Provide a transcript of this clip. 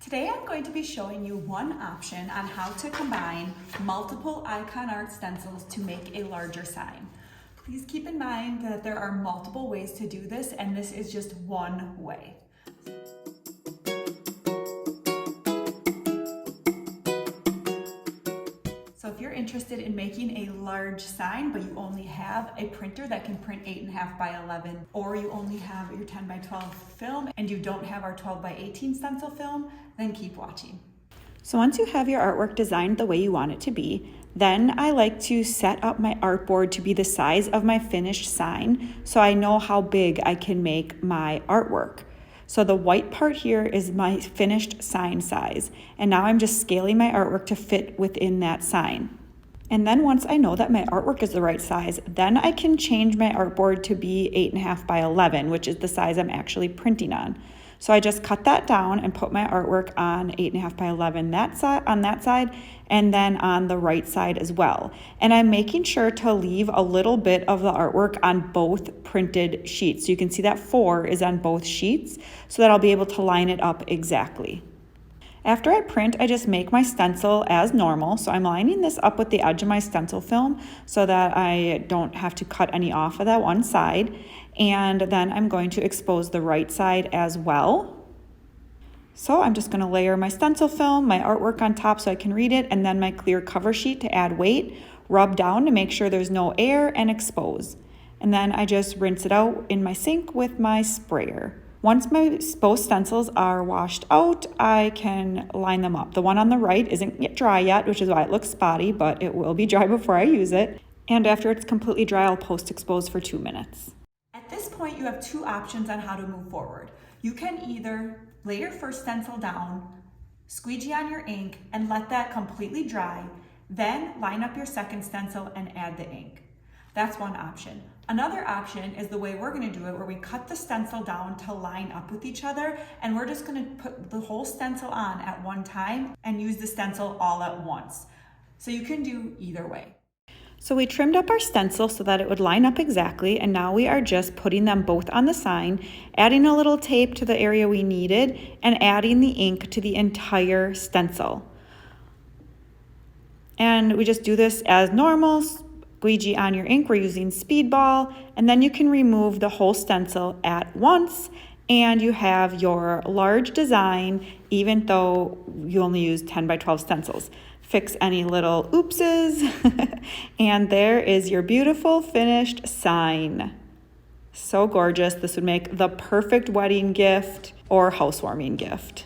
Today I'm going to be showing you one option on how to combine multiple Ikonart stencils to make a larger sign. Please keep in mind that there are multiple ways to do this, and this is just one way. So if you're interested in making a large sign, but you only have a printer that can print 8.5 by 11, or you only have your 10 by 12 film and you don't have our 12 by 18 stencil film, then keep watching. So once you have your artwork designed the way you want it to be, then I like to set up my artboard to be the size of my finished sign so I know how big I can make my artwork. So the white part here is my finished sign size, and now I'm just scaling my artwork to fit within that sign. And then once I know that my artwork is the right size, then I can change my artboard to be 8.5 by 11, which is the size I'm actually printing on. So I just cut that down and put my artwork on 8.5 by 11 on that side, and then on the right side as well. And I'm making sure to leave a little bit of the artwork on both printed sheets. So you can see that 4 is on both sheets, so that I'll be able to line it up exactly. After I print, I just make my stencil as normal. So I'm lining this up with the edge of my stencil film so that I don't have to cut any off of that one side. And then I'm going to expose the right side as well. So I'm just going to layer my stencil film, my artwork on top so I can read it, and then my clear cover sheet to add weight, rub down to make sure there's no air, and expose. And then I just rinse it out in my sink with my sprayer. Once both stencils are washed out, I can line them up. The one on the right isn't yet dry yet, which is why it looks spotty, but it will be dry before I use it. And after it's completely dry, I'll post-expose for 2 minutes. At this point, you have two options on how to move forward. You can either lay your first stencil down, squeegee on your ink, and let that completely dry, then line up your second stencil and add the ink. That's one option. Another option is the way we're going to do it, where we cut the stencil down to line up with each other, and we're just going to put the whole stencil on at one time and use the stencil all at once. So you can do either way. So we trimmed up our stencil so that it would line up exactly, and now we are just putting them both on the sign, adding a little tape to the area we needed, and adding the ink to the entire stencil. And we just do this as normal. Squeegee on your ink, we're using Speedball, and then you can remove the whole stencil at once, and you have your large design, even though you only use 10 by 12 stencils. Fix any little oopses, and there is your beautiful finished sign. So gorgeous. This would make the perfect wedding gift or housewarming gift.